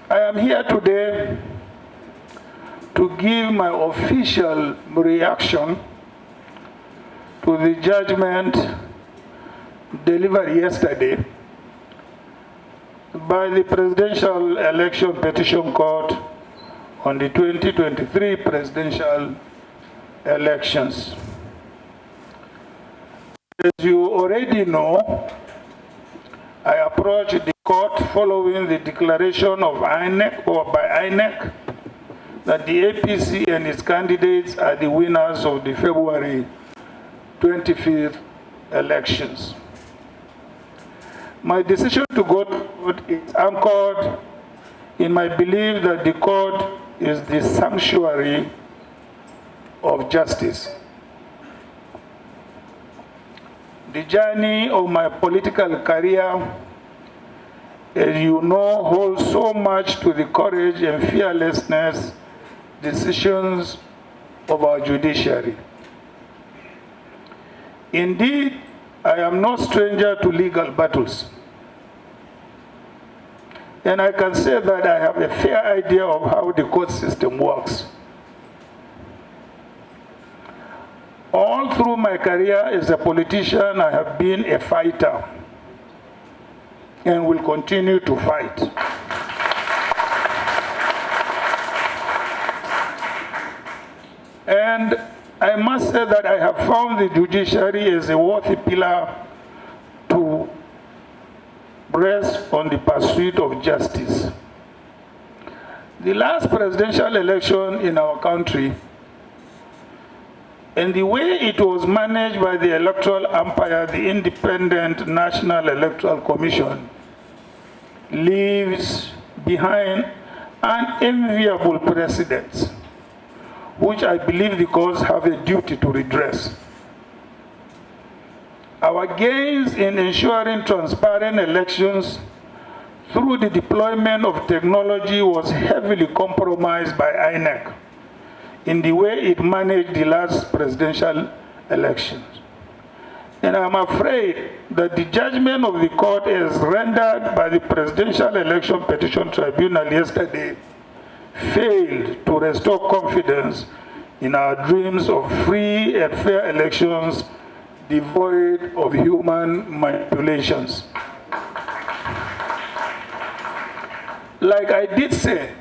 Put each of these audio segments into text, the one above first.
I am here today to give my official reaction to the judgment delivered yesterday by the Presidential Election Petition Court on the 2023 presidential elections. As you already know, I approached the court following the declaration of INEC by INEC that the APC and its candidates are the winners of the February 25th elections. My decision to go to court is anchored in my belief that the court is the sanctuary of justice. The journey of my political career, as you know, holds so much to the courage and fearlessness decisions of our judiciary. Indeed, I am no stranger to legal battles. And I can say that I have a fair idea of how the court system works. All through my career as a politician, I have been a fighter and will continue to fight. And I must say that I have found the judiciary as a worthy pillar to rest on the pursuit of justice. The last presidential election in our country and the way it was managed by the electoral umpire, the Independent National Electoral Commission, leaves behind unenviable precedents, which I believe the courts have a duty to redress. Our gains in ensuring transparent elections through the deployment of technology was heavily compromised by INEC in the way it managed the last presidential elections. And I'm afraid that the judgment of the court as rendered by the Presidential Election Petition Tribunal yesterday failed to restore confidence in our dreams of free and fair elections devoid of human manipulations. Like I did say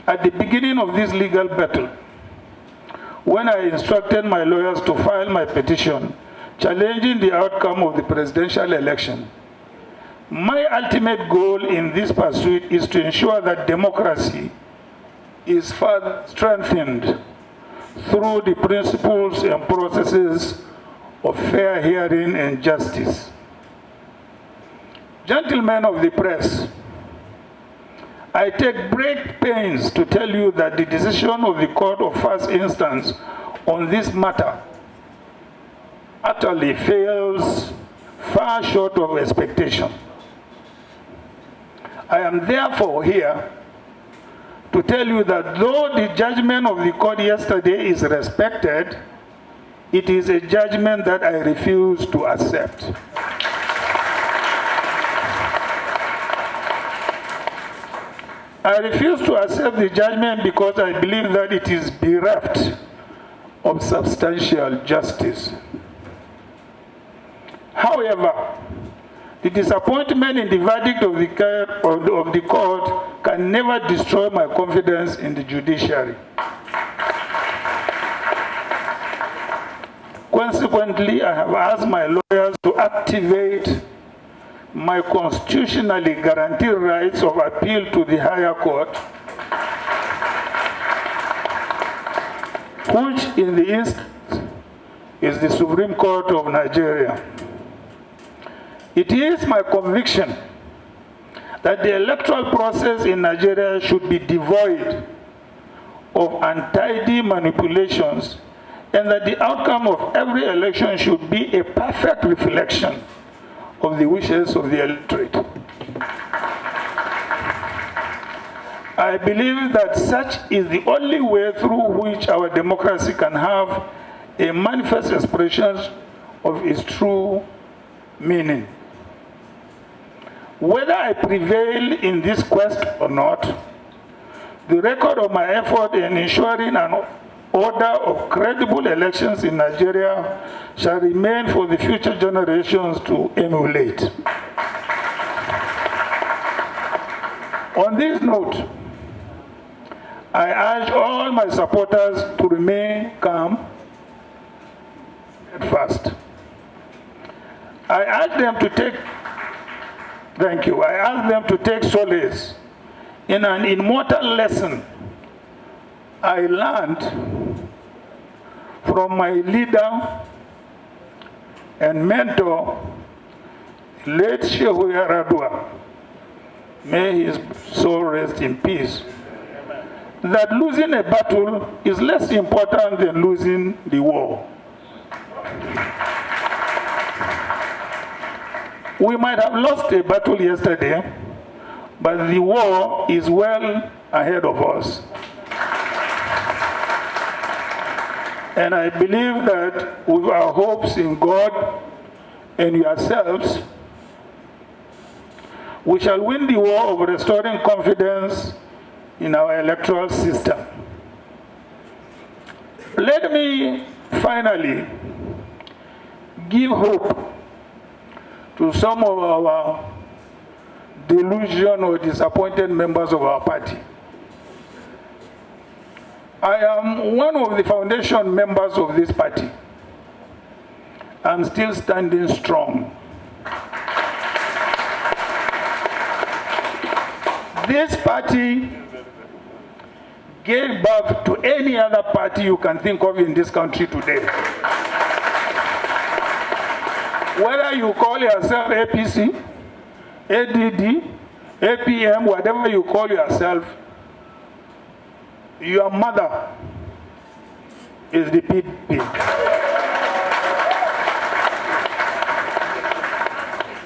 at the beginning of this legal battle, when I instructed my lawyers to file my petition challenging the outcome of the presidential election, my ultimate goal in this pursuit is to ensure that democracy is further strengthened through the principles and processes of fair hearing and justice. Gentlemen of the press, I take great pains to tell you that the decision of the court of first instance on this matter utterly fails far short of expectation. I am therefore here to tell you that though the judgment of the court yesterday is respected, it is a judgment that I refuse to accept. I refuse to accept the judgment because I believe that it is bereft of substantial justice. However, the disappointment in the verdict of the court can never destroy my confidence in the judiciary. Consequently, I have asked my lawyers to activate my constitutionally guaranteed rights of appeal to the higher court, which in the East is the Supreme Court of Nigeria. It is my conviction that the electoral process in Nigeria should be devoid of untidy manipulations and that the outcome of every election should be a perfect reflection of the wishes of the electorate. I believe that such is the only way through which our democracy can have a manifest expression of its true meaning. Whether I prevail in this quest or not, the record of my effort in ensuring an order of credible elections in Nigeria shall remain for the future generations to emulate. On this note, I urge all my supporters to remain calm and fast. I urge them to take solace in an immortal lesson I learned from my leader and mentor, late Shehu Yaradua. May his soul rest in peace. That losing a battle is less important than losing the war. We might have lost a battle yesterday, but the war is well ahead of us. And I believe that with our hopes in God and yourselves, we shall win the war of restoring confidence in our electoral system. Let me finally give hope to some of our delusioned or disappointed members of our party. I am one of the foundation members of this party. I'm still standing strong. This party gave birth to any other party you can think of in this country today. Whether you call yourself APC, ADD, APM, whatever you call yourself, your mother is the PDP.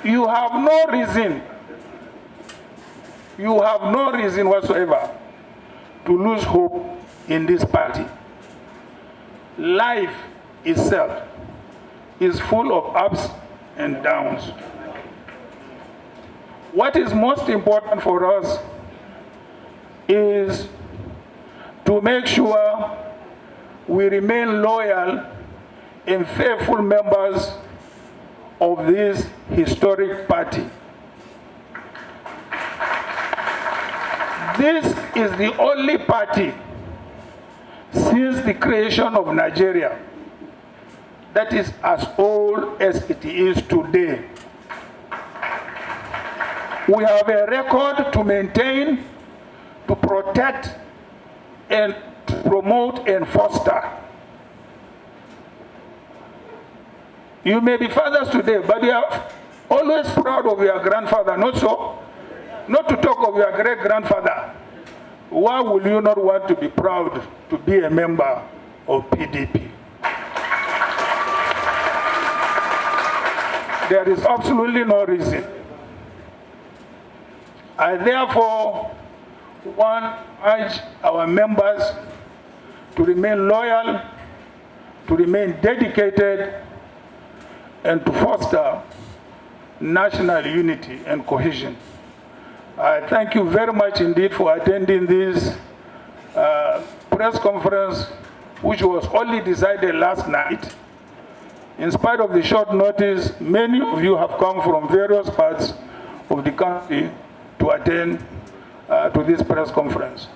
You have no reason whatsoever to lose hope in this party. Life itself is full of ups and downs. What is most important for us is to make sure we remain loyal and faithful members of this historic party. This is the only party since the creation of Nigeria that is as old as it is today. We have a record to maintain, to protect, and to promote and foster. You may be fathers today, but you are always proud of your grandfather, not so? Not to talk of your great-grandfather. Why will you not want to be proud to be a member of PDP? There is absolutely no reason. I therefore urge our members to remain loyal, to remain dedicated, and to foster national unity and cohesion. I thank you very much indeed for attending this press conference, which was only decided last night. In spite of the short notice, many of you have come from various parts of the country to attend to this press conference.